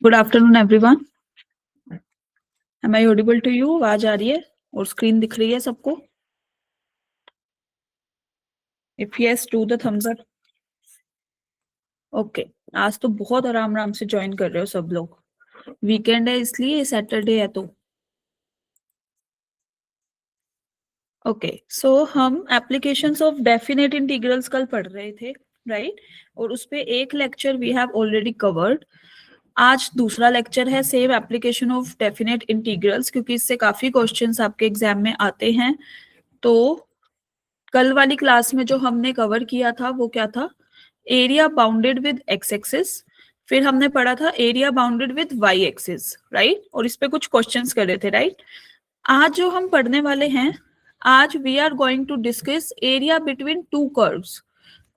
Good afternoon everyone. Am I audible to you? आवाज आ रही है और स्क्रीन दिख रही है सबको? If yes do the thumbs up. Okay, आज तो बहुत आराम आराम से ज्वाइन कर रहे हो सब लोग। वीकेंड है इसलिए, सैटरडे है तो। ओके, सो हम एप्लीकेशंस ऑफ डेफिनेट इंटीग्रल्स कल पढ़ रहे थे, राइट? और उसपे एक lecture we have already covered. आज दूसरा लेक्चर है same application of definite integrals, क्योंकि इससे काफी क्वेश्चंस आपके एग्जाम में आते हैं। तो कल वाली क्लास में जो हमने कवर किया था वो क्या था? Area bounded with x axis. फिर हमने पढ़ा था area bounded with y axis, right? और इस पे कुछ क्वेश्चंस करे थे, राइट? आज जो हम पढ़ने वाले हैं, आज we are going to discuss area between two curves.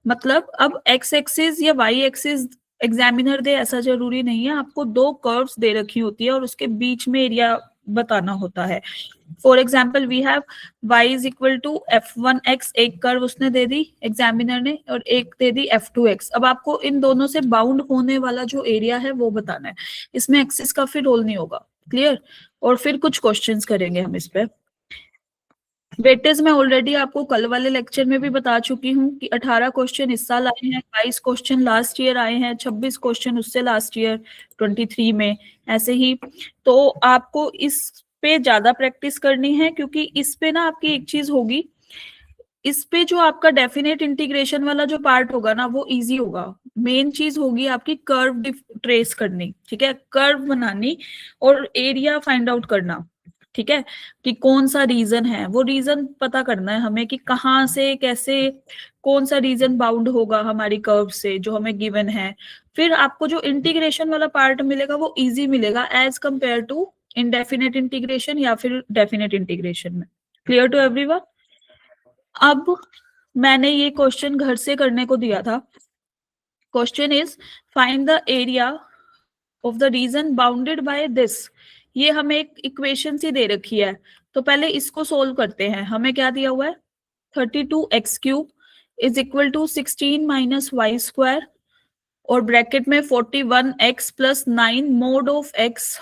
मतलब अब एक्स एक्सिस या वाई एक्सिस एग्जामिनर दे ऐसा जरूरी नहीं है, आपको दो कर्व्स दे रखी होती है और उसके बीच में एरिया बताना होता है। For example we have y is equal to f1x, एक कर्व उसने दे दी एग्जामिनर ने, और एक दे दी f2x। अब आपको इन दोनों से बाउंड होने वाला जो एरिया है वो बताना है। इसमें एक्सिस का फिर रोल नहीं होगा, क्लियर? और फिर कुछ क्वेश्चंस करेंगे हम इस पे। वेटेज में ऑलरेडी आपको कल वाले लेक्चर में भी बता चुकी हूँ कि 18 क्वेश्चन इस साल आए हैं, 22 क्वेश्चन लास्ट ईयर आए हैं, 26 क्वेश्चन उससे लास्ट ईयर 23 में, ऐसे ही। तो आपको इस पे ज्यादा प्रैक्टिस करनी है, क्योंकि इस पे ना आपकी एक चीज होगी, इस पे जो आपका डेफिनेट इंटीग्रेशन वाला जो पार्ट होगा ना वो इजी होगा। मेन चीज होगी आपकी कर्व ट्रेस करनी, ठीक है? कर्व बनानी और एरिया फाइंड आउट करना, ठीक है? कि कौन सा रीजन है, वो रीजन पता करना है हमें कि कहाँ से कैसे कौन सा रीजन बाउंड होगा हमारी कर्व से जो हमें गिवन है। फिर आपको जो इंटीग्रेशन वाला पार्ट मिलेगा वो इजी मिलेगा as compare to indefinite integration या फिर डेफिनेट इंटीग्रेशन में। Clear to everyone? अब मैंने ये क्वेश्चन घर से करने को दिया था। Question is find the area of the region bounded by this. ये हमें एक इक्वेशन सी दे रखी है, तो पहले इसको सोल्व करते हैं। हमें क्या दिया हुआ है? 32x³ is equal to 16 minus y square, और ब्रैकेट में 41x plus 9 mode of x,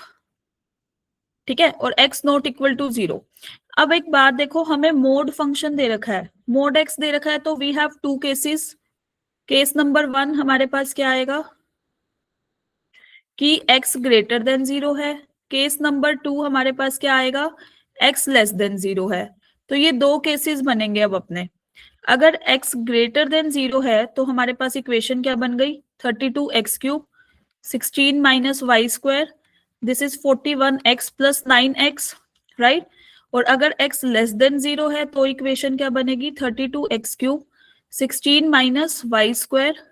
ठीक है? और x नॉट इक्वल टू 0। अब एक बात देखो, हमें मोड फंक्शन दे रखा है, मोड x दे रखा है, तो we have two cases. Case number 1 हमारे पास क्या आएगा कि x ग्रेटर देन 0 है। केस नंबर 2 हमारे पास क्या आएगा? x लेस देन 0 है। तो ये दो केसेस बनेंगे अब अपने। अगर x ग्रेटर देन 0 है तो हमारे पास इक्वेशन क्या बन गई? 32x³ 16 minus y square, this is 41x plus 9x, right? और अगर x लेस देन 0 है तो इक्वेशन क्या बनेगी? 32x³ 16 minus y square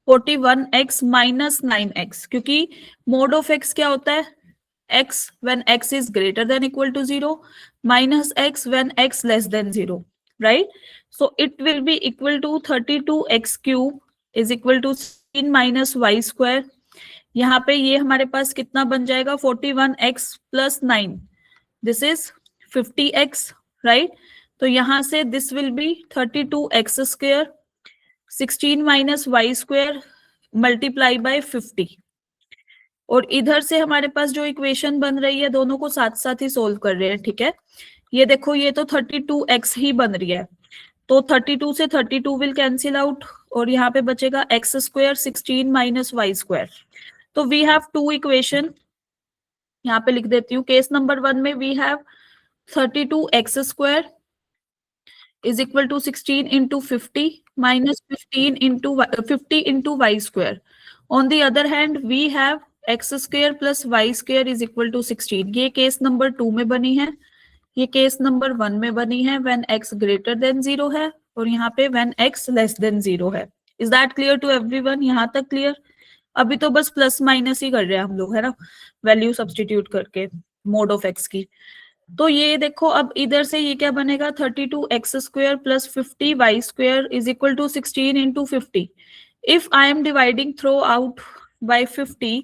41x minus 9x, क्योंकि मोड ऑफ x क्या होता है? x when x is greater than equal to 0 minus x when x less than 0, right? So it will be equal to 32x³ is equal to 16 minus y square. यहाँ पे ये हमारे पास कितना बन जाएगा? 41x plus 9, this is 50x, right? तो यहाँ से this will be 32x square 16 minus y square multiply by 50। और इधर से हमारे पास जो इक्वेशन बन रही है, दोनों को साथ साथ ही सोल्व कर रहे हैं, ठीक है? ये देखो, ये तो 32x ही बन रही है, तो 32 से 32 विल कैंसिल आउट, और यहाँ पे बचेगा x square 16 minus y square. तो वी हैव टू इक्वेशन, यहाँ पे लिख देती हूँ। केस नंबर 1 में we have 32x square is equal to 16 into 50 minus 15 into 50 into y square. On the other hand, we have x square plus y square is equal to 16. ये case number 2 में बनी है, ये case number 1 में बनी है when x greater than 0 है, और यहाँ पे when x less than 0 है। Is that clear to everyone? यहाँ तक क्लियर? अभी तो बस प्लस माइनस ही कर रहे हैं हम लोग, है ना, वैल्यू सब्सटीट्यूट करके मोड ऑफ x की। तो ये देखो, अब इधर से ये क्या बनेगा? 32x square plus 50y square is equal to 16 into 50। If I am dividing throughout by 50,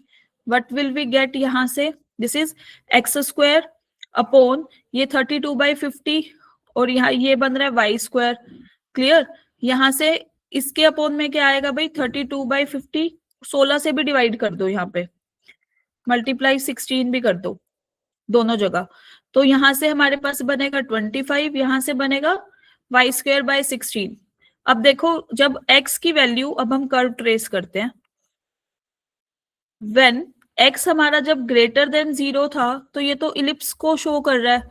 what will we get? यहाँ से this is x square upon ये 32/50, और यहाँ ये बन रहा है वाई स्क्वायर। क्लियर? यहाँ से इसके अपॉन में क्या आएगा भाई? 32/50, 16 से भी डिवाइड कर दो, यहाँ पे मल्टीप्लाई 16 भी कर दो दोनों जगह। तो यहां से हमारे पास बनेगा 25, यहां से बनेगा y² by 16। अब देखो, जब x की वैल्यू, अब हम कर्व ट्रेस करते हैं। व्हेन x हमारा जब ग्रेटर देन 0 था, तो ये तो इलिप्स को शो कर रहा है,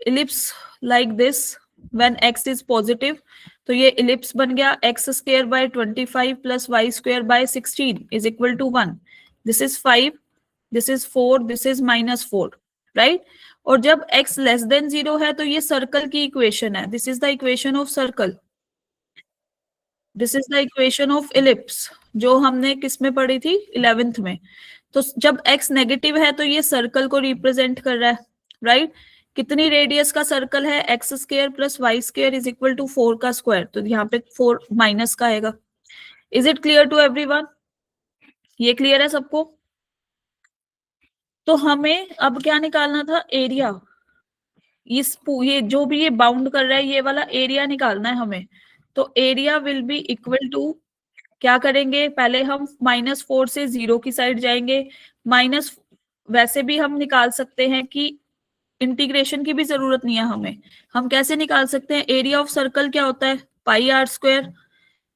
ellipse like this. When x is positive, तो ये इलिप्स बन गया x² by 25 plus y² by 16 is equal to 1। This is 5, this is 4, this is -4, right. और जब x लेस देन 0 है, तो ये सर्कल की इक्वेशन है, this is the equation of circle, this is the equation of ellipse, जो हमने किस में पढ़ी थी, 11th में। तो जब x नेगेटिव है, तो ये सर्कल को रिप्रेजेंट कर रहा है, राइट। कितनी रेडियस का सर्कल है, x² plus y² is equal to 4 का स्क्वायर, तो यहाँ पे 4 माइनस का आएगा। Is it clear to everyone? ये क्लियर है सबको? तो हमें अब क्या निकालना था, एरिया। ये जो भी ये बाउंड कर रहा है, ये वाला एरिया निकालना है हमें। तो area will be equal to, क्या करेंगे, पहले हम -4 से 0 की साइड जाएंगे। माइनस, वैसे भी हम निकाल सकते हैं कि इंटीग्रेशन की भी जरूरत नहीं है हमें। हम कैसे निकाल सकते हैं, एरिया ऑफ सर्कल क्या होता है, πr²।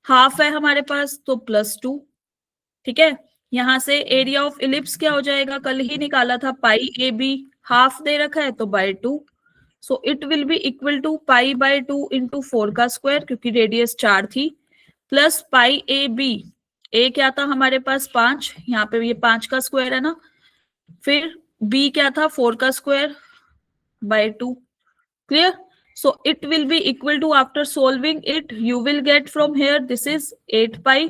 हाफ है हमारे पास, तो +2, ठीक है। यहां से एरिया ऑफ इलिप्स क्या हो जाएगा, कल ही निकाला था, πab। हाफ दे रखा है, तो by 2। So it will be equal to π/2 into 4 का स्क्वायर, क्योंकि रेडियस 4 थी, प्लस πab। ए क्या था हमारे पास, 5, यहाँ पे ये 5 का स्क्वायर है ना। फिर बी क्या था, 4 का square by 2। Clear? So it will be equal to, after solving it you will get from here, this is 8 pi,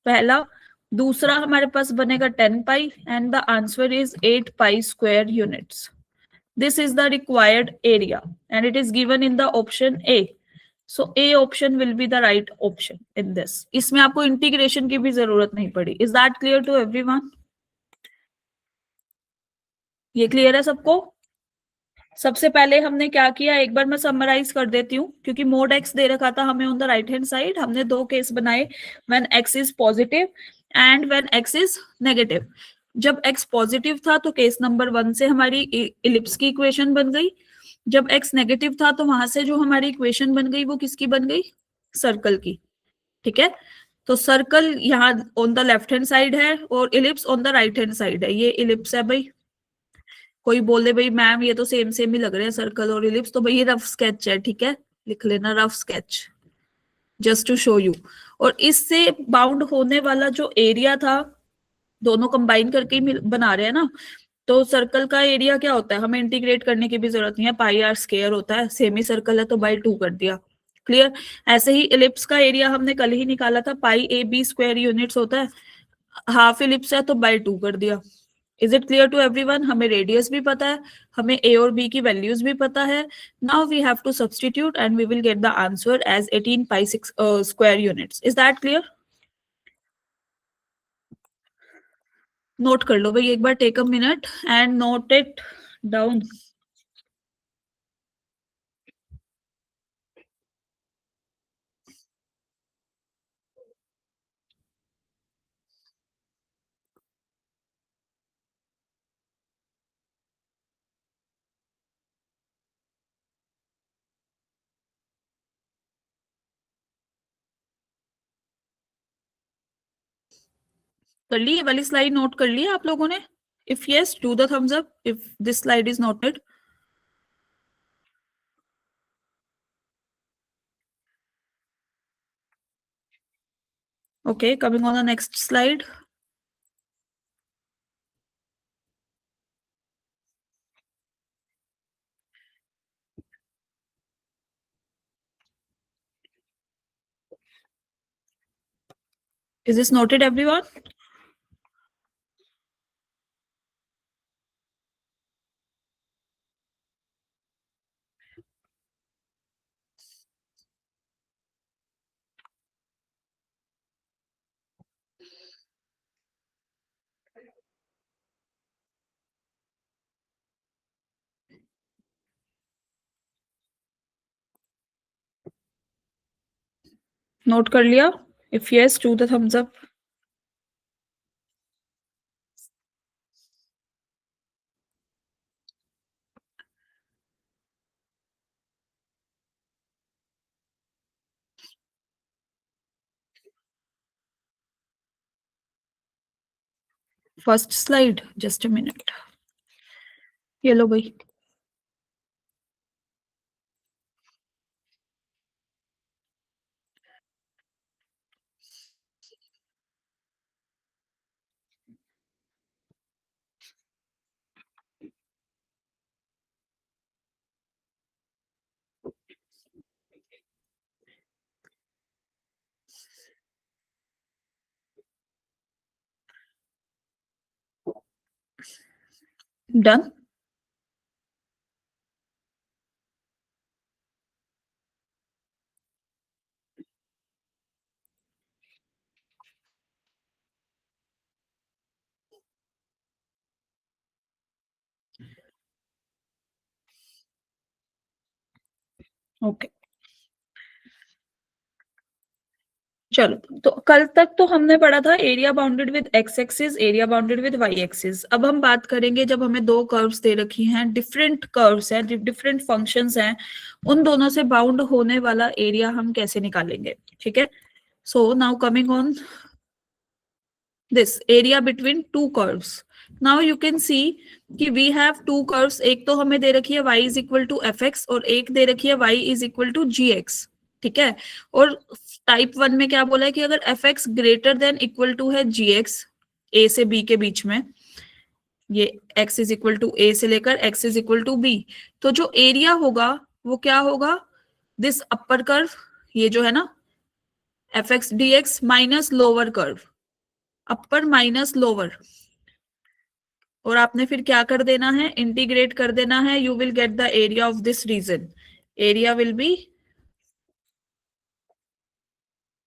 पहला। दूसरा हमारे पास बनेगा 10 pi, and the answer is 8 पाई² units. This is the required area and it is given in the option A. So A option will be the right option in this. इसमें आपको integration की भी जरूरत नहीं पड़ी। Is that clear to everyone? ये clear है सबको? सबसे पहले हमने क्या किया, एक बार मैं समराइज कर देती हूँ, क्योंकि मोड एक्स दे रखा था हमें on the right hand side. हमने दो केस बनाए, when x is positive and when x is negative. जब एक्स पॉजिटिव था, तो केस नंबर 1 से हमारी इलिप्स की इक्वेशन बन गई। जब एक्स नेगेटिव था, तो वहां से जो हमारी इक्वेशन बन गई, वो किसकी बन गई, सर्कल की, ठीक है। तो सर्कल यहाँ on the left hand side है और ellipse on the right hand side है। ये इलिप्स है भाई। कोई बोले भाई मैम ये तो सेम सेम ही लग रहे हैं सर्कल और इलिप्स, तो भाई ये रफ स्केच है, ठीक है, लिख लेना rough sketch, just to show you. और इससे बाउंड होने वाला जो एरिया था, दोनों कंबाइन करके ही बना रहे हैं ना। तो सर्कल का एरिया क्या होता है, हमें इंटीग्रेट करने की भी जरूरत नहीं है, πr² होता है, सेमी सर्कल है तो by 2 कर दिया। क्लियर? ऐसे ही इलिप्स का एरिया हमने कल ही निकाला था, πab² यूनिट्स होता है, हाफ इलिप्स है तो by 2 कर दिया। Is it clear to everyone? हमें रेडियस भी पता है, हमें ए और बी की वैल्यूज भी पता है। Now we have to substitute and we will get the answer as 18 पाई² units. Is that clear? Note कर लो भाई एक बार, take a minute and note it down. कर ली ये वाली स्लाइड, नोट कर ली आप लोगों ने? If yes do the thumbs up if this slide is noted. Okay, coming on the next slide. Is this noted, everyone? Note कर लिया? If yes do the thumbs up. First slide, just a minute, ये लो भाई। Done. Okay, चलो। तो कल तक तो हमने पढ़ा था area bounded with x axis, area bounded with y axis. अब हम बात करेंगे जब हमें दो कर्व्स दे रखी हैं, डिफरेंट कर्व्स हैं, डिफरेंट फंक्शंस हैं, उन दोनों से बाउंड होने वाला एरिया हम कैसे निकालेंगे। ठीक है, so now coming on this area between two curves. Now you can सी कि वी हैव टू कर्व्स, एक तो हमें दे रखी है y is equal to f x और एक दे रखी है y is equal to g x. ठीक है, और टाइप वन में क्या बोला है कि अगर f x greater than equal to है जी एक्स, ए से बी के बीच में, ये x is equal to a से लेकर x is equal to b, तो जो एरिया होगा वो क्या होगा, दिस अपर कर्व, ये जो है ना F x D x minus lower curve, अपर माइनस लोअर, और आपने फिर क्या कर देना है, इंटीग्रेट कर देना है, you will get the area of this region. Area will be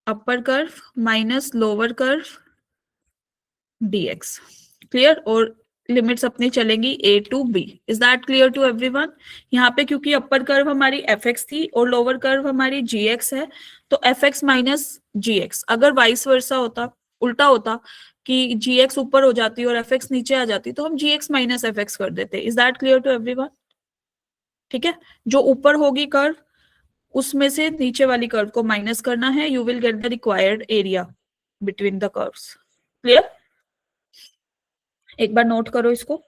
upper curve minus lower curve dx। Clear, और लिमिट्स अपनी चलेंगी a to b। Is that clear to everyone? यहाँ पे क्योंकि अपर कर्व हमारी fx थी और लोअर कर्व हमारी gx है, तो fx माइनस gx, अगर वाइस वर्सा होता, उल्टा होता कि gx ऊपर हो जाती और fx नीचे आ जाती, तो हम gx माइनस fx कर देते। Is that clear to everyone? ठीक है, जो ऊपर होगी कर्व उसमें से नीचे वाली कर्व को माइनस करना है, you will get the required area between the curves. Clear? एक बार नोट करो इसको।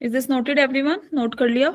Is this noted everyone? Note कर लिया?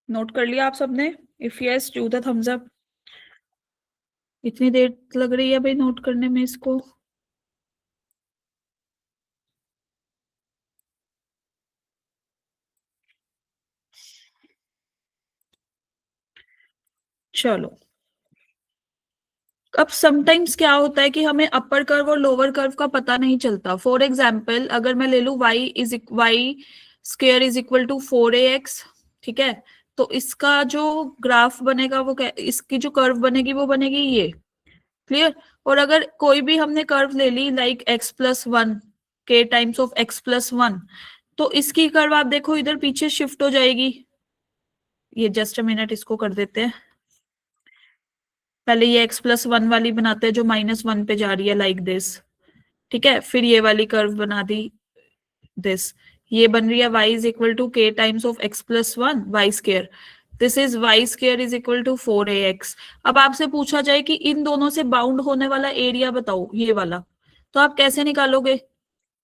नोट कर लिया आप सबने? If yes do the thumbs up. इतनी देर लग रही है भाई नोट करने में इसको? चलो, अब समटाइम्स क्या होता है कि हमें अपर कर्व और लोअर कर्व का पता नहीं चलता। फॉर एग्जाम्पल अगर मैं ले लू y square is equal to 4ax, ठीक है, तो इसका जो ग्राफ बनेगा वो इसकी जो कर्व बनेगी वो बनेगी ये। क्लियर? और अगर कोई भी हमने कर्व ले ली लाइक x+1 के टाइम्स ऑफ x+1, तो इसकी कर्व आप देखो इधर पीछे शिफ्ट हो जाएगी। ये जस्ट अ मिनट, इसको कर देते हैं। पहले ये x+1 वाली बनाते हैं जो -1 पे जा रही है लाइक दिस। ठीक है, फिर ये वाली कर्व बना दी दिस, ये बन रही है y is equal to k times of x+1 y square. This is y square is equal to 4ax। अब आपसे पूछा जाए कि इन दोनों से बाउंड होने वाला एरिया बताओ, ये वाला, तो आप कैसे निकालोगे?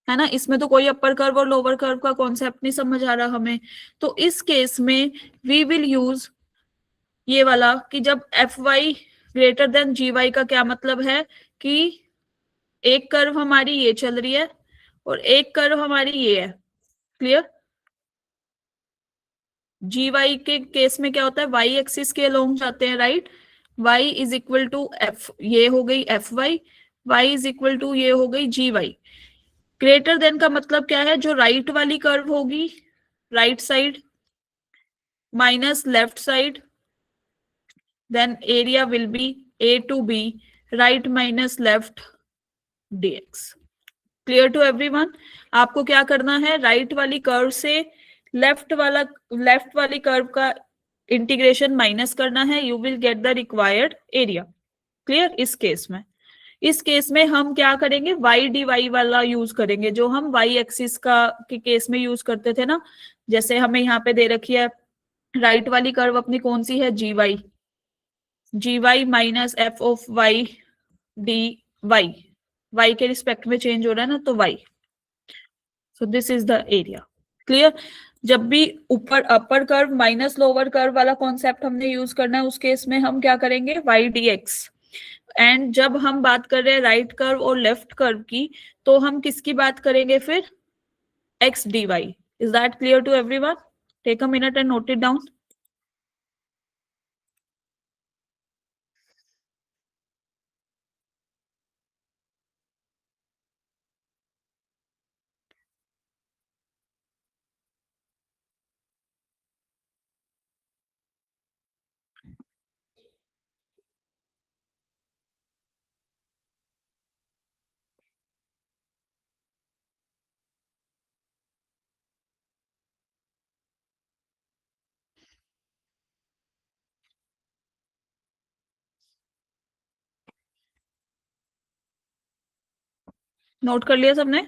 है ना, इसमें तो कोई अपर कर्व और लोअर कर्व का कॉन्सेप्ट नहीं समझ आ रहा हमें। तो इस केस में वी विल यूज ये वाला कि जब एफ वाई ग्रेटर देन जी वाई का क्या मतलब है कि एक कर्व हमारी ये चल रही है और एक कर्व हमारी ये है। क्लियर? जी वाई के केस में क्या होता है, वाई एक्सिस के अलोंग जाते हैं, right. Y is equal to f, ये हो गई f y, y is equal to ये हो गई जी वाई। ग्रेटर देन का मतलब क्या है, जो राइट वाली कर्व होगी, right side minus left side, then area will be a to b right minus left dx। Clear to everyone. आपको क्या करना है, राइट वाली कर्व से लेफ्ट वाली कर्व का इंटीग्रेशन माइनस करना है, you will get the required area. Clear. इस केस में हम क्या करेंगे, वाई डी वाई वाला यूज करेंगे, जो हम वाई एक्सिस का के केस में यूज करते थे ना। जैसे हमें यहाँ पे दे रखी है, राइट वाली कर्व अपनी कौन सी है, g y minus f of y d y, y के रिस्पेक्ट में चेंज हो रहा है ना, तो y. So this is the area. Clear. जब भी ऊपर upper curve minus lower curve वाला कॉन्सेप्ट हमने यूज करना है, उस केस में हम क्या करेंगे, वाई डी एक्स। एंड जब हम बात कर रहे हैं राइट कर्व और लेफ्ट कर्व की, तो हम किसकी बात करेंगे फिर, x d y. Is that clear to everyone? Take a minute and note it down. Note कर लिया सबने?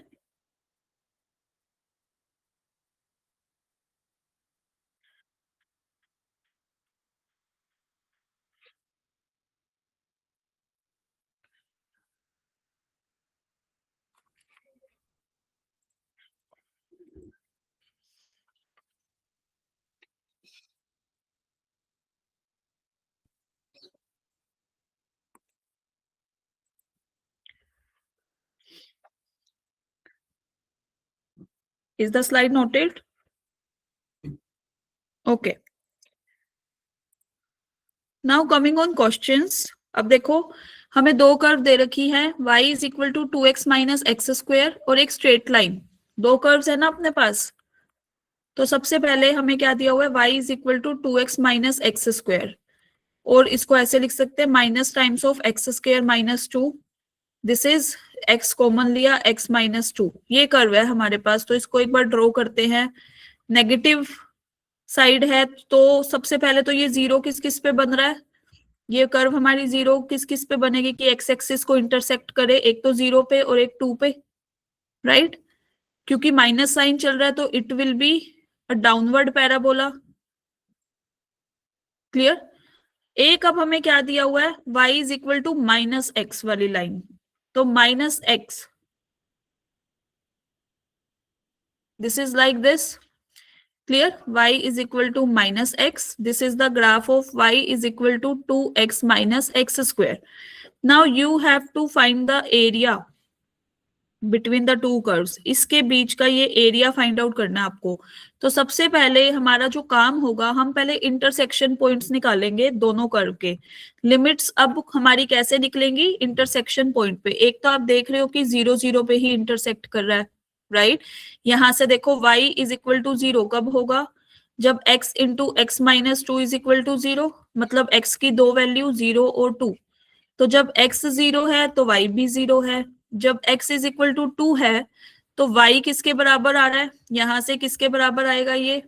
Is the slide noted? Okay, now coming on questions. अब देखो, हमें दो कर्व दे रखी है, y is equal to 2x minus x square और एक स्ट्रेट लाइन। दो कर्व्स है ना अपने पास। तो सबसे पहले हमें क्या दिया हुआ है, y is equal to 2x minus x square, और इसको ऐसे लिख सकते हैं, minus times of x square minus 2। This is x common लिया, x माइनस 2, ये कर्व है हमारे पास। तो इसको एक बार ड्रॉ करते हैं। नेगेटिव साइड है, तो सबसे पहले तो ये जीरो किस किस पे बन रहा है, ये कर्व हमारी जीरो किस किस पे बनेगी कि एक्स एक्सिस को इंटरसेक्ट करे, एक तो जीरो पे और एक 2 पे, राइट। क्योंकि माइनस साइन चल रहा है तो it will be a downward parabola. Clear. एक अब हमें क्या दिया हुआ है, y is equal to minus x वाली लाइन। तो minus x, this is like this. Clear. y is equal to minus x. This is the graph of y is equal to 2x minus x square. Now you have to find the area between the two curves. इसके बीच का ये area find out करना है आपको। तो सबसे पहले हमारा जो काम होगा, हम पहले इंटरसेक्शन पॉइंट्स निकालेंगे दोनों कर्व के। लिमिट्स अब हमारी कैसे निकलेंगी, इंटरसेक्शन पॉइंट पे। एक तो आप देख रहे हो कि 0 0 पे ही इंटरसेक्ट कर रहा है, राइट। यहां से देखो y इज इक्वल टू 0 कब होगा, जब x into x minus 2 is equal to 0, मतलब x की दो वैल्यू 0 और 2। तो जब x 0 है तो y भी 0 है। जब x इज इक्वल टू 2 है तो y किसके बराबर आ रहा है, यहां से किसके बराबर आएगा ये,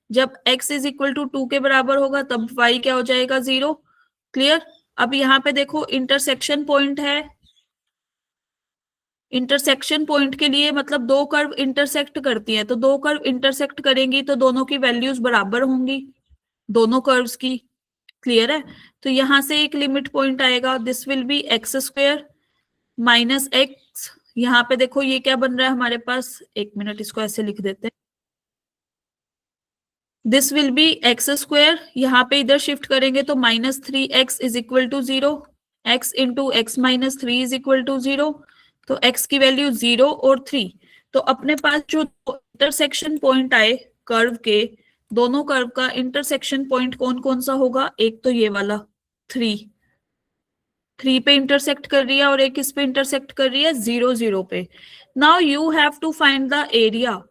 जब x इज इक्वल टू 2 के बराबर होगा तब y क्या हो जाएगा, 0। क्लियर। अब यहाँ पे देखो इंटरसेक्शन पॉइंट है, इंटरसेक्शन पॉइंट के लिए मतलब दो कर्व इंटरसेक्ट करती है, तो दो कर्व इंटरसेक्ट करेंगी तो दोनों की वैल्यूज बराबर होंगी, दोनों कर्व्स की। क्लियर है। तो यहां से एक लिमिट पॉइंट आएगा, this will be x square minus x. यहाँ पे देखो ये क्या बन रहा है हमारे पास, एक मिनट इसको ऐसे लिख देते हैं, this will be x square. यहाँ पे इधर शिफ्ट करेंगे तो minus 3x is equal to 0, x into x minus 3 is equal to 0। तो x की वैल्यू 0 और 3। तो अपने पास जो इंटरसेक्शन पॉइंट आए कर्व के, दोनों कर्व का इंटरसेक्शन पॉइंट कौन कौन सा होगा? एक तो ये वाला 3 पे इंटरसेक्ट कर रही है और एक इस पे इंटरसेक्ट कर रही है 0 0 पे। Now you have to find the area.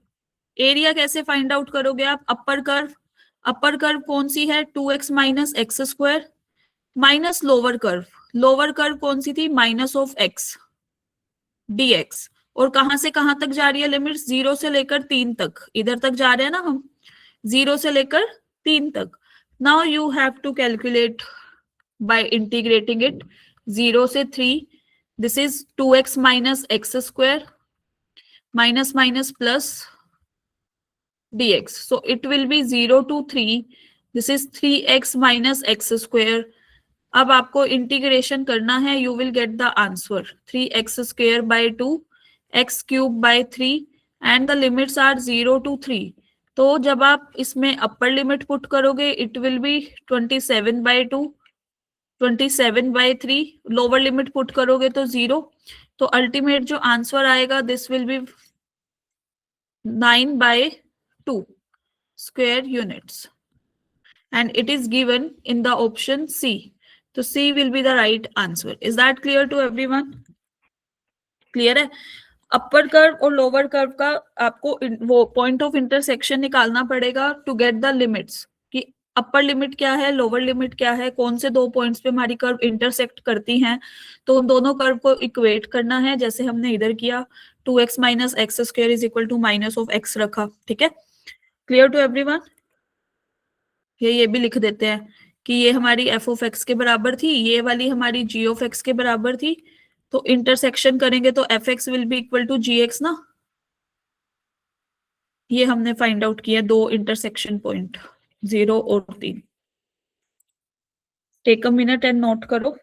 Area कैसे फाइंड आउट करोगे आप? अपर कर्व कौन सी है? 2x minus x square minus lower curve कौन सी थी? Minus of x dx। और कहां से कहां तक जा रही है लिमिट? 0 से लेकर 3 तक, इधर तक जा रहे हैं ना हम, 0 से लेकर 3 तक। Now you have to calculate by integrating it 0 से 3। This is 2x minus x square minus minus plus dx, so it will be 0 to 3, this is 3x minus x square। अब आपको इंटीग्रेशन करना है, you will get the answer 3x square by 2 x cube by 3 and the limits are 0 to 3। तो जब आप इसमें upper limit put करोगे it will be 27 by 2 27 by 3, lower limit put करोगे तो 0। तो अल्टीमेट जो आंसर आएगा this will be 9 by 2 square units and it is given in the option C. So C will be the right answer. Is that clear to everyone? Clear है? Upper curve और lower curve का आपको वो point of intersection निकालना पड़ेगा to get the limits कि upper limit क्या है, लोअर लिमिट क्या है, कौन से दो पॉइंट्स पे हमारी कर्व इंटरसेक्ट करती हैं। तो उन दोनों कर्व को इक्वेट करना है, जैसे हमने इधर किया 2x माइनस एक्स स्क्वायर is equal to minus of x रखा। ठीक है, क्लियर टू एवरीवन? ये भी लिख देते हैं कि ये हमारी एफ ऑफ एक्स के बराबर थी, ये वाली हमारी जी ऑफ एक्स के बराबर थी। तो इंटरसेक्शन करेंगे तो f x will be equal to g x ना। ये हमने फाइंड आउट किया दो इंटरसेक्शन पॉइंट 0 और 3। Take a minute and note करो।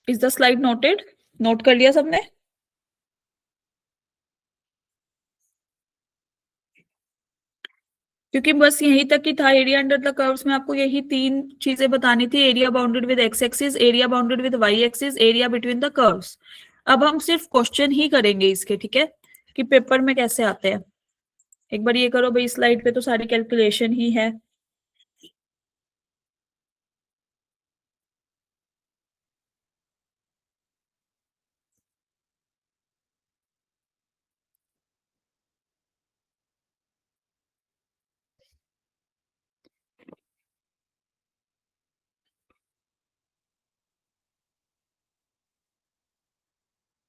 Is the slide noted? Note कर लिया सबने? क्योंकि बस यहीं तक ही था एरिया अंडर द कर्व्स में, आपको यही तीन चीजें बतानी थी। Area bounded with x axis, area bounded with y axis, area between the curves. अब हम सिर्फ क्वेश्चन ही करेंगे इसके, ठीक है, कि पेपर में कैसे आते हैं। एक बार ये करो भाई, स्लाइड पे तो सारी कैलकुलेशन ही है।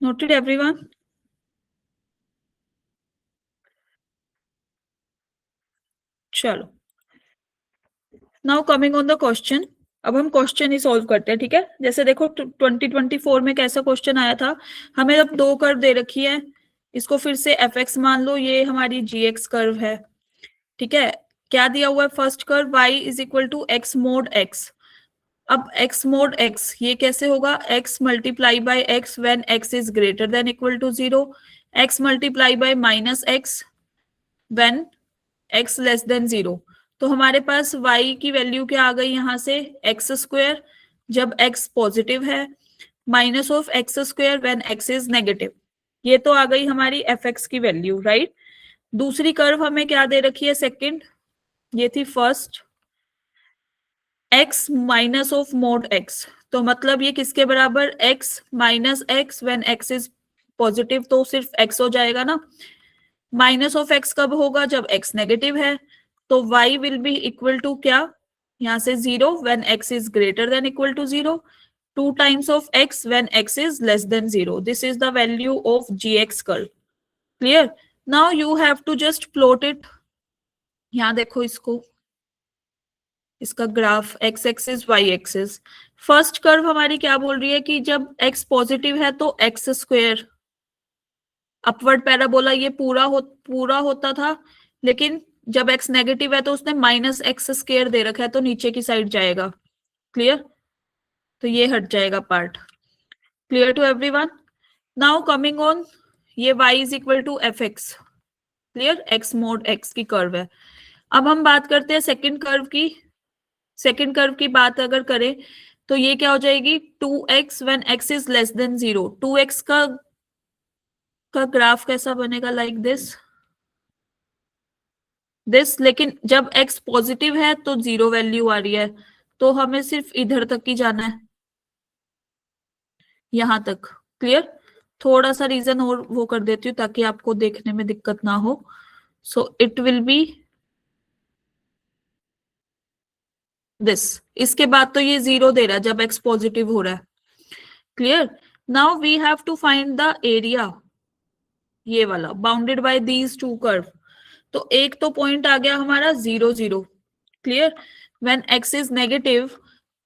Noted everyone? चलो, now coming on the question. अब हम क्वेश्चन ही सॉल्व करते हैं, ठीक है। जैसे देखो 2024 में कैसा क्वेश्चन आया था, हमें अब दो कर्व दे रखी है, इसको फिर से एफ एक्स मान लो, ये हमारी जी एक्स कर्व है, ठीक है। क्या दिया हुआ है? First curve y is equal to x mod x. अब x मोड x ये कैसे होगा? x multiply by x when x is greater than equal to 0, x multiply by minus x when x less than 0। तो हमारे पास y की value क्या आ गई यहाँ से? एक्स स्क्वायर जब x पॉजिटिव है, minus of x square when x is negative. ये तो आ गई हमारी एफ एक्स की वैल्यू, राइट। दूसरी कर्व हमें क्या दे रखी है? सेकंड, ये थी first, x minus of mode x। तो मतलब ये किसके बराबर? x minus x when x is positive, तो सिर्फ x हो जाएगा ना। माइनस ऑफ x कब होगा? जब x नेगेटिव है। तो y will be equal to क्या? यहाँ से 0 when x is greater than equal to 0, 2 times of x when x is less than 0। This is the value of gx curve. Clear? Now you have to just plot it. यहाँ देखो इसको, इसका graph x axis y axis. First curve हमारी क्या बोल रही है कि जब x पॉजिटिव है तो एक्स स्क्वायर अपवर्ड पैराबोला ये पूरा होता था, लेकिन जब एक्स नेगेटिव है तो उसने माइनस एक्स स्क्वायर दे रखा है, तो नीचे की साइड जाएगा। क्लियर? तो ये हट जाएगा part. Clear to everyone? Now coming on, ये y is equal to f x. Clear? x mod x की कर्व है। अब हम बात करते हैं सेकंड कर्व की। सेकंड कर्व की बात अगर करें तो ये क्या हो जाएगी, 2x when x is less than 0। 2x का ग्राफ कैसा बनेगा, लाइक दिस। लेकिन जब x पॉजिटिव है तो 0 वैल्यू आ रही है, तो हमें सिर्फ इधर तक ही जाना है, यहां तक। क्लियर? थोड़ा सा रीजन और वो कर देती हूँ ताकि आपको देखने में दिक्कत ना हो। सो इट विल बी दिस। इसके बाद तो ये 0 दे रहा है जब x पॉजिटिव हो रहा है। Clear? Now we have to find the area, ये वाला bounded by these two curve. तो एक तो पॉइंट आ गया हमारा 0 0। Clear? When x is negative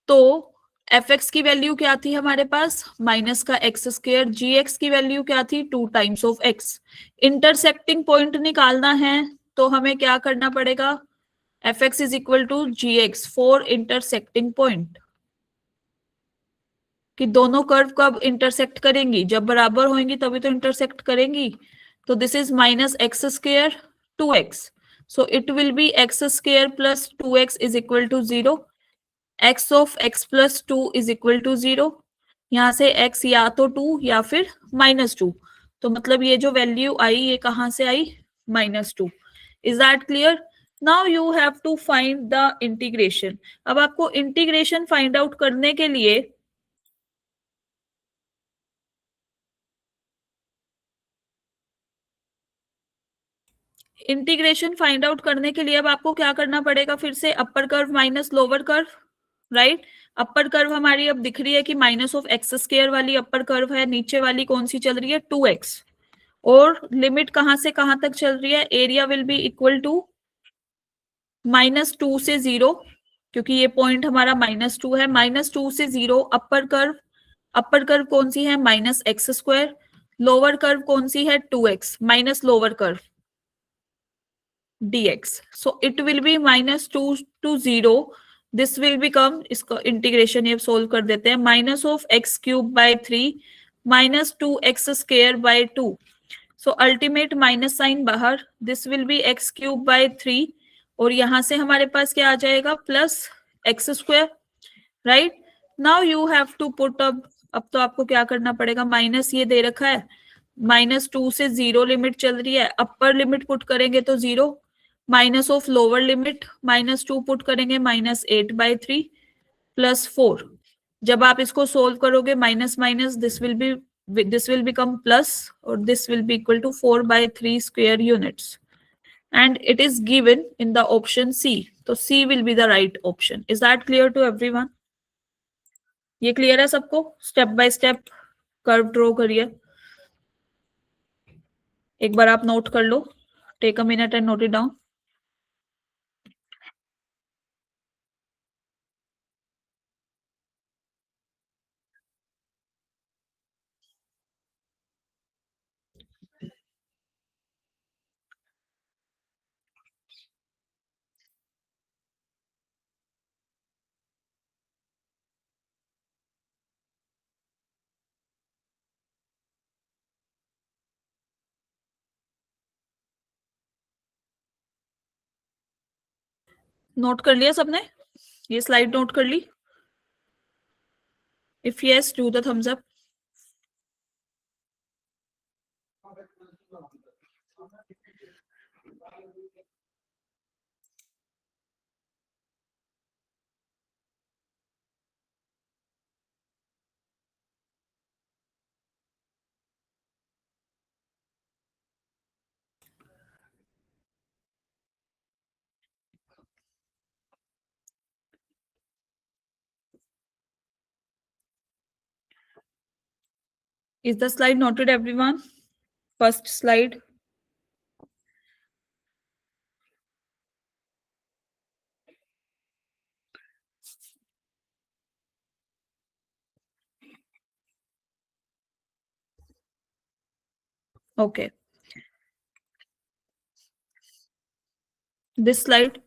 तो एफ एक्स की वैल्यू क्या थी हमारे पास, माइनस का एक्स स्क्वायर। जी एक्स की वैल्यू क्या थी, 2 times of x. Intersecting point निकालना है तो हमें क्या करना पड़ेगा, f x is equal to g x for intersecting point. कि दोनों कर्व कब इंटरसेक्ट करेंगी, जब बराबर होंगी तभी तो इंटरसेक्ट करेंगी। तो this is minus x square 2x, so it will be x square plus 2x is equal to 0। X of x plus 2 is equal to 0। यहां से x या तो 2 या फिर -2। तो मतलब ये जो वैल्यू आई ये कहां से आई, -2। Is that clear? Now you have to find the integration. अब आपको इंटीग्रेशन फाइंड आउट करने के लिए अब आपको क्या करना पड़ेगा, फिर से अपर curve minus lower curve. Right? अपर कर्व हमारी अब दिख रही है कि माइनस ऑफ एक्स स्क्वायर वाली अपर कर्व है, नीचे वाली कौन सी चल रही है, 2x। और लिमिट कहां से कहां तक चल रही है, area will be equal to -2 से 0, क्योंकि ये पॉइंट हमारा -2 है। -2 से 0 अपर कर्व। अपर कर्व कौन सी है, minus x square. Lower curve कौन सी है, 2x minus lower curve dx। so it will be -2 to 0। this will become, इसको इंटीग्रेशन ये सोल्व कर देते हैं, minus of x cube by 3 minus 2x square by 2। So ultimate minus sign बाहर, this will be x cube by 3। और यहां से हमारे पास क्या आ जाएगा, plus x square. Right? Now you have to put अब तो आपको क्या करना पड़ेगा, माइनस ये दे रखा है, -2 से 0 लिमिट चल रही है, अपर लिमिट पुट करेंगे तो 0, minus of lower limit -2 put करेंगे, -8/3 +4। जब आप इसको सोल्व करोगे minus minus this will become plus, और this will be equal to 4/3 square units. And it is given in the option C. तो C will be the right option. Is that clear to everyone? ये clear है सबको? Step by step curve draw करिए। एक बार आप note कर लो, take a minute and note it down. Note कर लिया सबने? ये स्लाइड नोट कर ली? If yes do the thumbs up. Is the slide noted, everyone? First slide. Okay, this slide.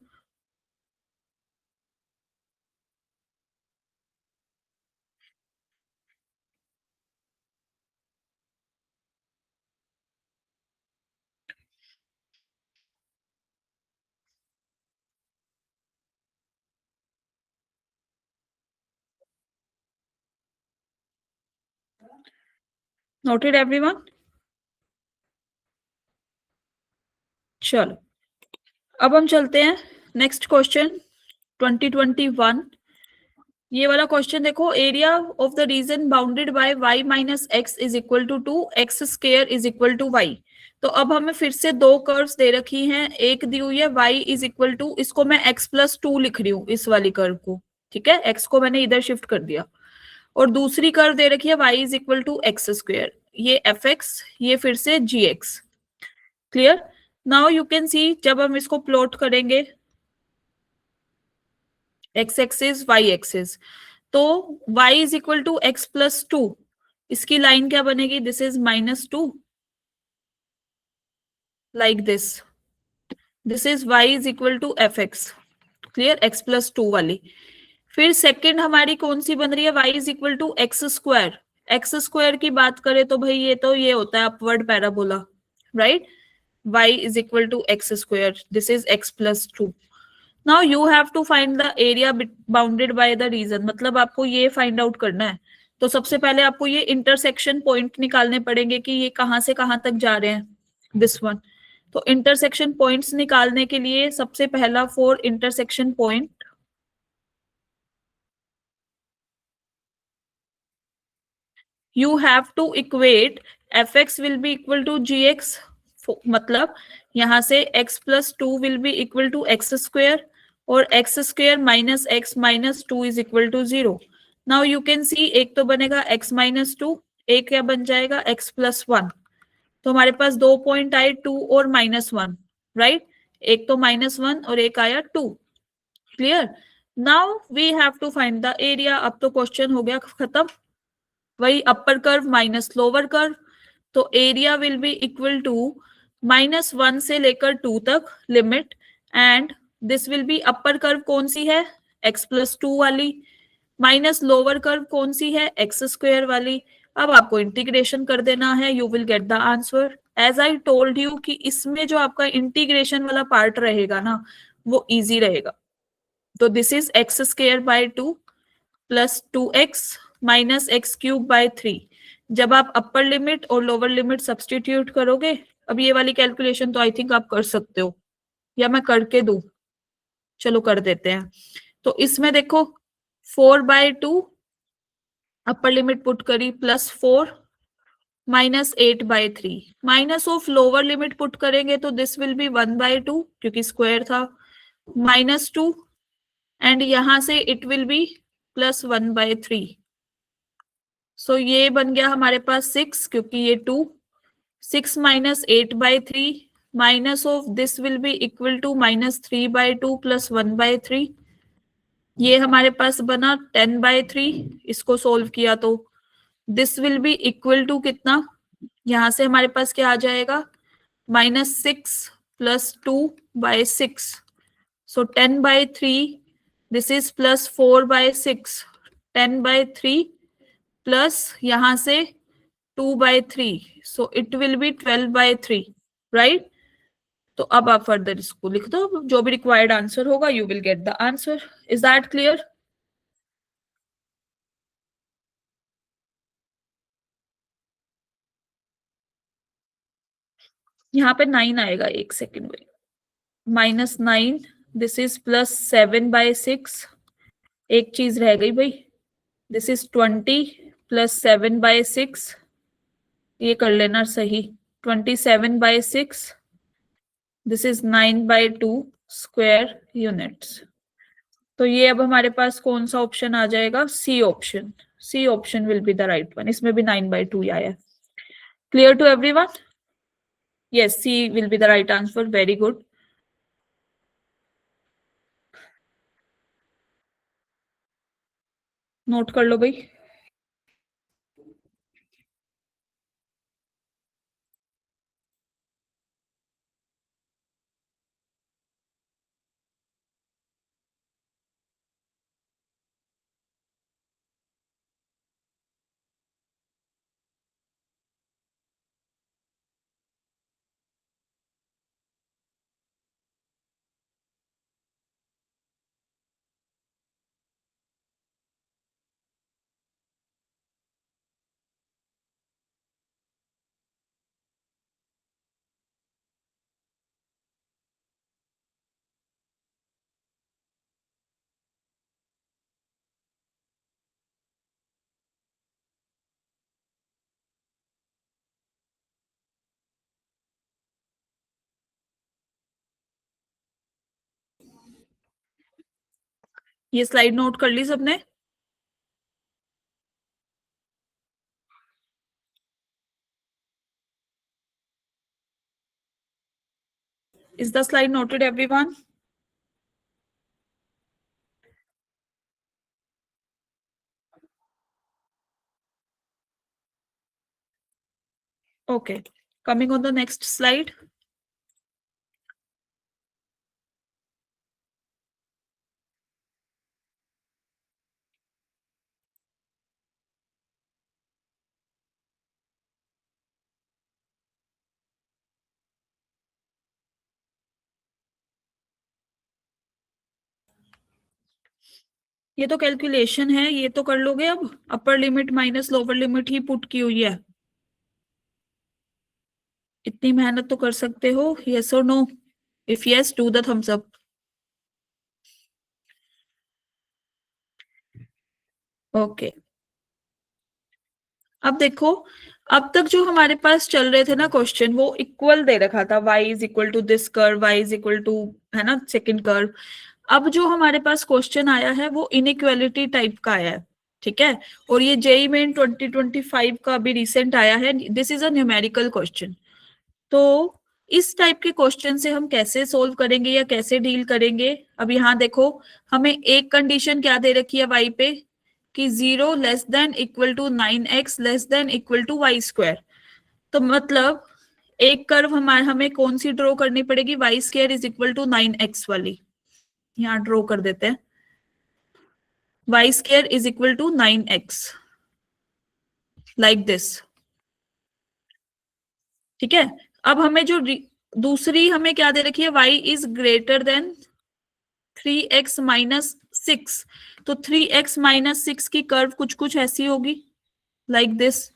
Noted everyone? चलो, अब हम चलते हैं नेक्स्ट क्वेश्चन 2021। ये वाला क्वेश्चन देखो, area of the region bounded by y minus x is equal to 2x² is equal to y। तो अब हमें फिर से दो कर्व्स दे रखी हैं, एक दी हुई है y इज इक्वल टू, इसको मैं x+2 लिख रही हूँ इस वाली कर्व को, ठीक है, x को मैंने इधर शिफ्ट कर दिया, और दूसरी कर्व दे रखी है y is equal to x², ये fx, ये फिर से gx। क्लियर? नाउ यू कैन सी, जब हम इसको प्लॉट करेंगे x एक्सिस y एक्सिस, तो y is equal to x+2, इसकी लाइन क्या बनेगी, this is -2, like this is y is equal to fx। Clear? x+2 वाली। फिर सेकंड हमारी कौन सी बन रही है, y is equal to x²। x² की बात करें तो भाई ये तो ये होता है upward parabola, right? y is equal to x², this is x+2। Now you have to find the area bounded by the region, मतलब आपको ये फाइंड आउट करना है। तो सबसे पहले आपको ये इंटरसेक्शन पॉइंट निकालने पड़ेंगे कि ये कहां से कहां तक जा रहे हैं, दिस वन। तो इंटरसेक्शन पॉइंट्स निकालने के लिए सबसे पहला, for intersection point you have to equate fx will be equal to gx, मतलब यहां से x+2 will be equal to x², और x² minus x minus 2 is equal to 0। Now you can see, एक तो बनेगा x-2, एक क्या बन जाएगा x+1। तो हमारे पास दो पॉइंट आए, 2 और -1, राइट? एक तो -1 और एक आया 2। Clear? Now we have to find the area. अब तो क्वेश्चन हो गया खत्म, वही upper curve minus lower curve. तो area will be equal to -1 से लेकर 2 तक limit, and this will be upper curve कौन सी है, x+2 वाली, माइनस लोअर कर्व कौन सी है, x² वाली। अब आपको इंटीग्रेशन कर देना है, you will get the answer. As I told you कि इसमें जो आपका इंटीग्रेशन वाला पार्ट रहेगा ना, वो इजी रहेगा। तो this is x² by 2 plus 2x minus x³ by 3। जब आप अपर लिमिट और लोअर लिमिट सब्सटीट्यूट करोगे, अब ये वाली कैलकुलेशन तो आई थिंक आप कर सकते हो, या मैं करके दूं? चलो कर देते हैं। तो इसमें देखो, 4/2 अपर लिमिट पुट करी, +4 minus 8/3, minus of lower limit put करेंगे तो दिस विल बी 1/2, क्योंकि स्क्वायर था, -2, एंड यहां से इट विल बी +1/3। सो ये बन गया हमारे पास 6, क्योंकि ये 2, 6 minus 8/3, minus of this will be equal to -3/2 plus 1/3। ये हमारे पास बना 10/3, इसको सोल्व किया तो this will be equal to कितना, यहां से हमारे पास क्या आ जाएगा, -6 plus 2/6। So 10/3, this is +4/6, 10/3 plus यहां से 2/3, so it will be 12/3, right? तो अब आप फर्दर इसको लिख दो, जो भी रिक्वायर्ड आंसर होगा you will get the answer. Is that clear? यहाँ पे 9 आएगा, एक सेकेंड में, -9, दिस इज +7/6, एक चीज रह गई भाई, दिस इज 20 प्लस 7/6, ये कर लेना सही, 27/6, दिस इज 9/2 स्क्वायर यूनिट्स। तो ये अब हमारे पास कौन सा ऑप्शन आ जाएगा, C option. C option will be the right one, इसमें भी 9/2 आया है। Clear to everyone? Yes, C will be the right answer, very good. Note कर लो भाई। ये स्लाइड नोट कर ली सबने? Is the slide noted everyone? Okay, coming on the next slide. ये तो कैलकुलेशन है, ये तो कर लोगे अब। Upper limit minus lower limit ही पुट की हुई है। इतनी मेहनत तो कर सकते हो, यस और no? If yes, do the thumbs up. Okay, अब देखो, अब तक जो हमारे पास चल रहे थे ना क्वेश्चन, वो इक्वल दे रखा था, y is equal to this curve, y is equal to, है ना, सेकंड कर्व। अब जो हमारे पास क्वेश्चन आया है वो इनइक्वालिटी टाइप का आया है, ठीक है। और ये जेई मेन 2025 का अभी रिसेंट आया है, this is a numerical question. तो इस टाइप के क्वेश्चन से हम कैसे सोल्व करेंगे या कैसे डील करेंगे? अब यहाँ देखो, हमें एक कंडीशन क्या दे रखी है वाई पे, कि 0 < <9x < y2। तो मतलब एक कर्व हमारे, हमें कौन सी ड्रॉ करनी पड़ेगी, y2 = 9x वाली। यहाँ ड्रॉ कर देते हैं, y2 = 9x, लाइक दिस, ठीक है। अब हमें जो दूसरी हमें क्या दे रखी है, y < < 3x - 6। तो 3x - 6 की कर्व कुछ कुछ ऐसी होगी, लाइक दिस,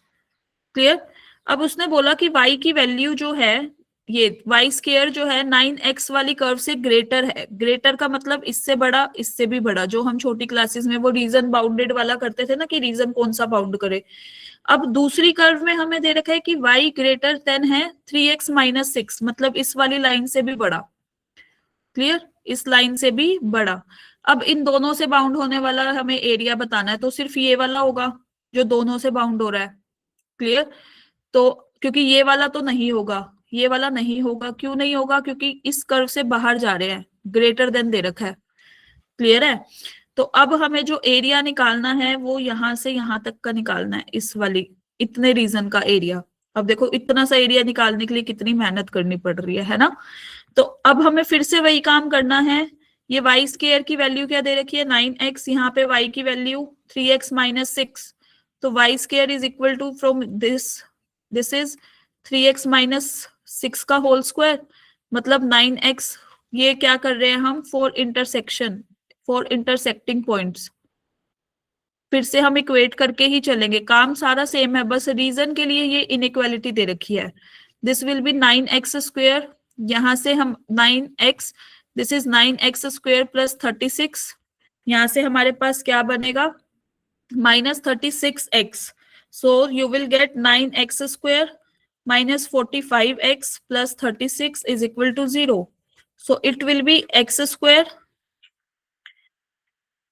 क्लियर। अब उसने बोला कि y की वैल्यू जो है, ये y² जो है 9x वाली कर्व से ग्रेटर है। ग्रेटर का मतलब इससे बड़ा, इससे भी बड़ा, जो हम छोटी क्लासेस में वो रीजन बाउंडेड वाला करते थे ना, कि रीजन कौन सा बाउंड करे। अब दूसरी कर्व में हमें दे रखा है कि y > है 3x - 6, मतलब इस वाली लाइन से भी बड़ा, क्लियर, इस लाइन से भी बड़ा। अब इन दोनों से बाउंड होने वाला हमें एरिया बताना है, तो सिर्फ ये वाला होगा जो दोनों से बाउंड हो रहा है, क्लियर। तो क्योंकि ये वाला तो नहीं होगा, ये वाला नहीं होगा, क्यों नहीं होगा, क्योंकि इस कर्व से बाहर जा रहे हैं, ग्रेटर देन दे रखा है, क्लियर है। तो अब हमें जो एरिया निकालना है वो यहां से यहां तक का निकालना है, इस वाली, इतने रीजन का एरिया। अब देखो, इतना सा एरिया निकालने के लिए कितनी मेहनत करनी पड़ रही है ना। तो अब हमें फिर से वही काम करना है। ये y² की वैल्यू क्या दे रखी है, 9x, यहाँ पे y की वैल्यू 3x - 6। तो y² is equal to, from this, this is 3x - 6 का होल स्क्वायर, मतलब 9x। ये क्या कर रहे हैं हम, for intersection, for intersecting points. फिर से हम इक्वेट करके ही चलेंगे, काम सारा सेम है, बस रीजन के लिए ये इनइक्वालिटी दे रखी है। दिस विल बी 9x², यहां से हम 9x, दिस इज 9x² + 36। यहां से हमारे पास क्या बनेगा, -36x। So you will gate 9x² -45x + 36 = 0। So it will be x²,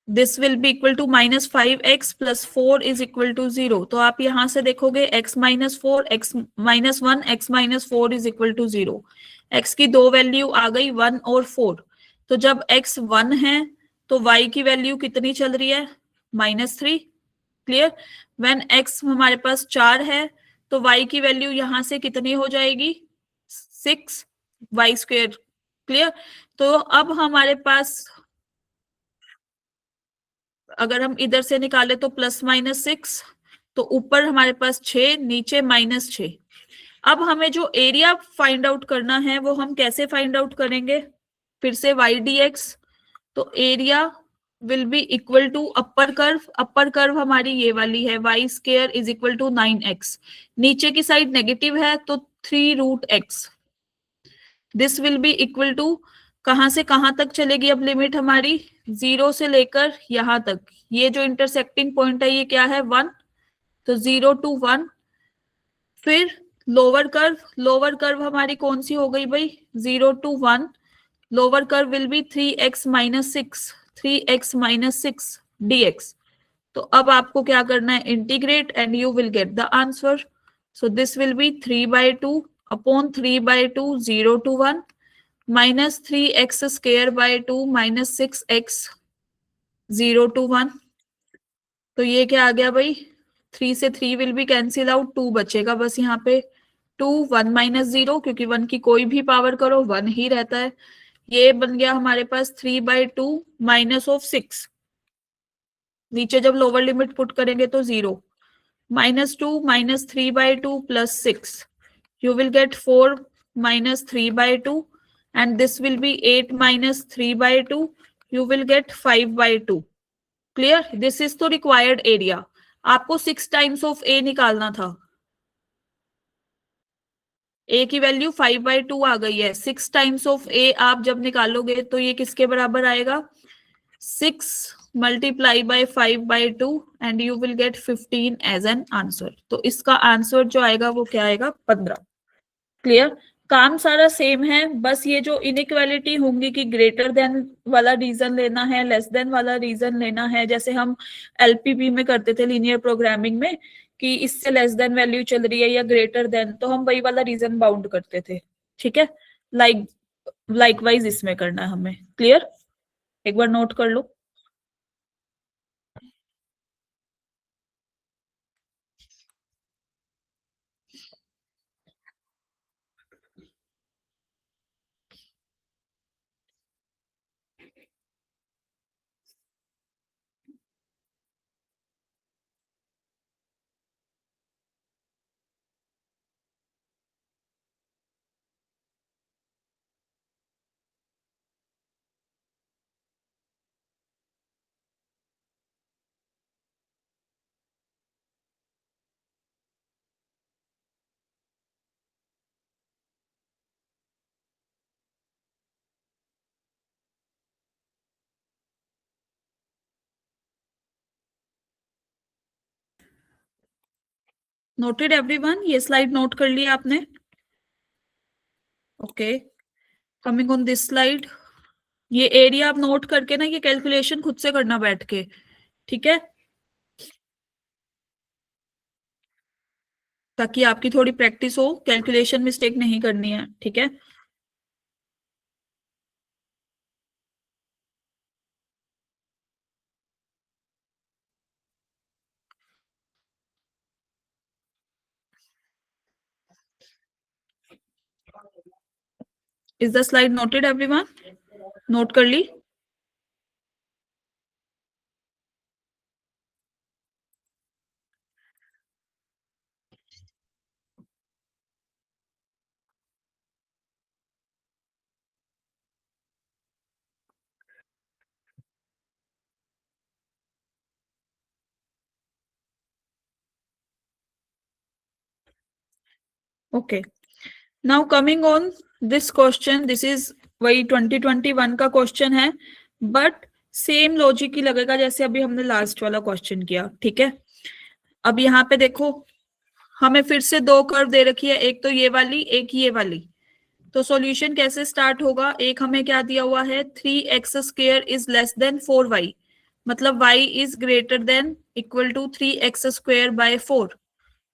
this will be equal to -5x + 4 = 0। तो आप यहां से देखोगे x-4, x-1, x-4 = 0। x की दो वैल्यू आ गई, 1 और 4। तो जब x 1 है तो y की वैल्यू कितनी चल रही है, -3, क्लियर। व्हेन x हमारे पास 4 है तो y की वैल्यू यहां से कितनी हो जाएगी, 6 y², क्लियर। तो अब हमारे पास, अगर हम इधर से निकाले तो +-6, तो ऊपर हमारे पास 6, नीचे -6। अब हमें जो एरिया फाइंड आउट करना है वो हम कैसे फाइंड आउट करेंगे, फिर से y dx। तो area will be equal to upper curve, upper curve हमारी ये वाली है, y² is equal to 9x। नीचे की साइड नेगेटिव है तो 3√x। This will be equal to, कहां से कहां तक चलेगी अब लिमिट हमारी, 0 से लेकर यहां तक। ये जो इंटरसेक्टिंग पॉइंट है ये क्या है, 1। तो 0 to 1। फिर लोअर कर्व, लोअर कर्व हमारी कौन सी हो गई भाई, 0 to 1। Lower curve will be 3x - 6। 3x minus 6 dx। तो अब आपको क्या करना है, integrate and you will get the answer. So this will be 3/2 upon 3/2 0 to 1 minus 3x² by 2 minus 6x 0 to 1। तो ये क्या आ गया भाई, 3 से 3 विल बी कैंसिल आउट, 2 बचेगा बस यहाँ पे। 2 1 माइनस 0, क्योंकि 1 की कोई भी पावर करो 1 ही रहता है। ये बन गया हमारे पास 3/2 माइनस ऑफ 6, नीचे जब लोअर लिमिट पुट करेंगे तो 0, -2 minus 3/2 plus 6, you will get 4 minus 3/2 and this will be 8 minus 3/2, you will get 5/2। Clear, this is तो रिक्वायर्ड एरिया। आपको 6 टाइम्स ऑफ ए निकालना था, ए की वैल्यू 5/2 आ गई है, 6 टाइम्स ऑफ ए आप जब निकालोगे तो ये किसके बराबर आएगा, 6 multiply by 5/2 and you will get 15 as an answer. तो इसका आंसर जो आएगा वो क्या आएगा, 15। क्लियर, काम सारा सेम है, बस ये जो इनइक्वालिटी होंगी कि ग्रेटर देन वाला रीजन लेना है, लेस देन वाला रीजन लेना है, जैसे हम एलपीपी में करते थे लीनियर प्रोग्रामिंग में कि इससे लेस देन वैल्यू चल रही है या ग्रेटर देन, तो हम वही वाला रीजन बाउंड करते थे। ठीक है, लाइक लाइकवाइज इसमें करना है हमें। क्लियर, एक बार नोट कर लो। नोटेड एवरीवन, ये स्लाइड नोट कर लिया आपने? Okay, coming on this slide, ये एरिया आप नोट करके ना ये कैलकुलेशन खुद से करना बैठ के, ठीक है, ताकि आपकी थोड़ी प्रैक्टिस हो, कैलकुलेशन मिस्टेक नहीं करनी है। ठीक है, is the slide noted everyone? Note कर ली? Okay, now coming on this question, this is वही 2021 का क्वेश्चन है, बट सेम लॉजिक ही लगेगा जैसे अभी हमने लास्ट वाला क्वेश्चन किया। ठीक है, अब यहाँ पे देखो, हमें फिर से दो कर्व दे रखी है, एक तो ये वाली, एक ये वाली। तो सॉल्यूशन कैसे स्टार्ट होगा, एक हमें क्या दिया हुआ है, 3x² is less then 4y, मतलब y is greater than equal to 3x² by 4।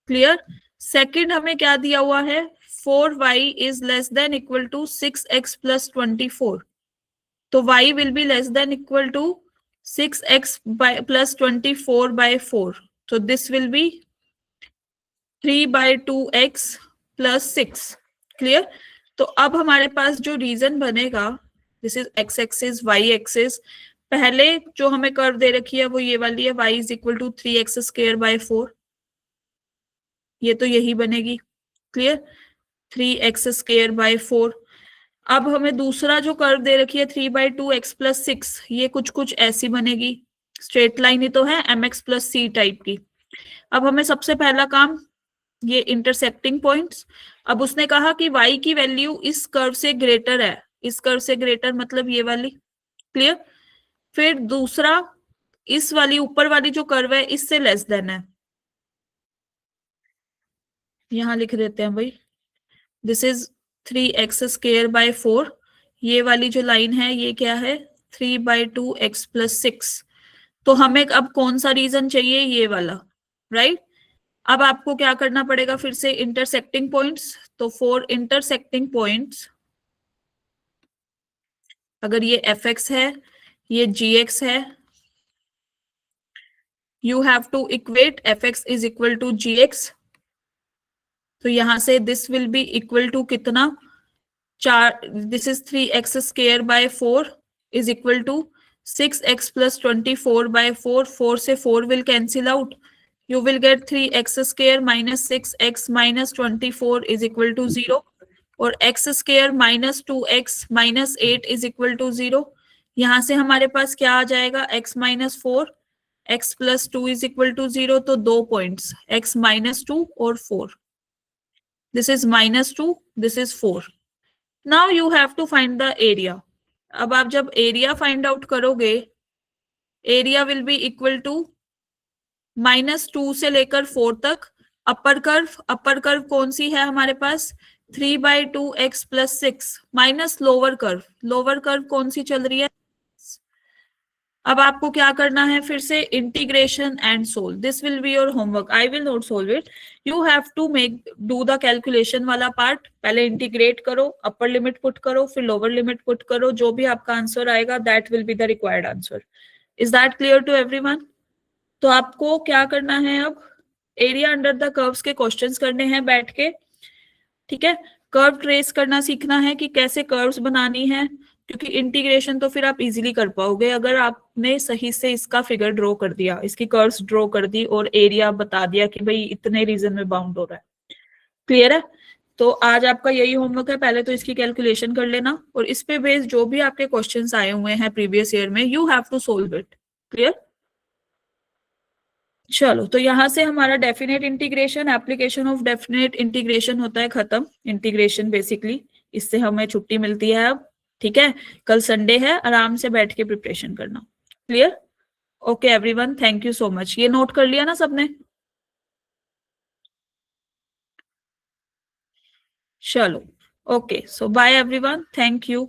Clear, second हमें क्या दिया हुआ है, 4y is less than equal to 6x plus 24। तो y will be less than equal to 6x plus 24 by 4। तो this will be 3/2x plus 6। Clear, तो अब हमारे पास जो रीजन बनेगा, this is x axis y axis, पहले जो हमें कर्व दे रखी है वो ये वाली है, y is equal to 3x² by 4, ये तो यही बनेगी। Clear, 3x² by 4। अब हमें दूसरा जो कर्व दे रखी है 3/2x प्लस 6, ये कुछ कुछ ऐसी बनेगी, स्ट्रेट लाइन ही तो है, mx प्लस सी टाइप की। अब हमें सबसे पहला काम, ये इंटरसेक्टिंग पॉइंट्स, अब उसने कहा कि y की वैल्यू इस कर्व से ग्रेटर है, इस कर्व से ग्रेटर मतलब ये वाली। क्लियर, फिर दूसरा, इस वाली ऊपर वाली जो कर्व है इससे लेस देन है, यहां लिख देते हैं भाई, दिस इज 3x² बाय 4, ये वाली जो लाइन है ये क्या है, 3/2x+6। तो हमें अब कौन सा रीजन चाहिए, ये वाला, राइट। अब आपको क्या करना पड़ेगा, फिर से इंटरसेक्टिंग पॉइंट्स। तो फॉर इंटरसेक्टिंग पॉइंट्स, अगर ये fx है, ये gx है, you have to equate fx is equal to gx। तो यहां से this will be equal to कितना, 4, this is 3x² by 4 is equal to 6x+24/4। 4 से 4 will cancel out, you will get 3x² minus 6x minus 24 is equal to 0, और x² minus 2x minus 8 is equal to 0। यहां से हमारे पास क्या आ जाएगा, x minus 4, x plus 2 is equal to 0। तो 2 पॉइंट्स, x minus 2 और 4, this is minus 2, this is 4। now you have to find the area। अब आप जब एरिया फाइंड आउट करोगे, area will be equal to -2 से लेकर 4 तक। अपर कर्व कौन सी है हमारे पास, 3/2x+6 माइनस लोअर कर्व कौन सी चल रही है। अब आपको क्या करना है, फिर से integration and solve. This will be your homework, I will not solve it, you have to do the calculation वाला पार्ट। पहले इंटीग्रेट करो, अपर लिमिट पुट करो, फिर लोअर लिमिट पुट करो, जो भी आपका आंसर आएगा that will be the required answer. Is that clear to everyone. तो आपको क्या करना है, अब एरिया अंडर द कर्व्स के क्वेश्चंस करने हैं बैठ के, ठीक है। कर्व ट्रेस करना सीखना है कि कैसे कर्व्स बनानी है, क्योंकि इंटीग्रेशन तो फिर आप इजीली कर पाओगे अगर आपने सही से इसका फिगर ड्रॉ कर दिया, इसकी कर्व्स ड्रॉ कर दी और एरिया बता दिया कि भाई इतने रीजन में बाउंड हो रहा है। क्लियर है। तो आज आपका यही होमवर्क है, पहले तो इसकी कैलकुलेशन कर लेना, और इस पे बेस जो भी आपके क्वेश्चंस आए हुए हैं प्रीवियस ईयर में, you have to solve it. Clear. चलो, तो यहां से हमारा definite integration, application of definite integration होता है खत्म। इंटीग्रेशन बेसिकली, इससे हमें छुट्टी मिलती है अब, ठीक है। कल संडे है, आराम से बैठ के प्रिपरेशन करना। Clear. Okay everyone, thank you so much. ये नोट कर लिया ना सबने। चलो, okay, so bye everyone, thank you.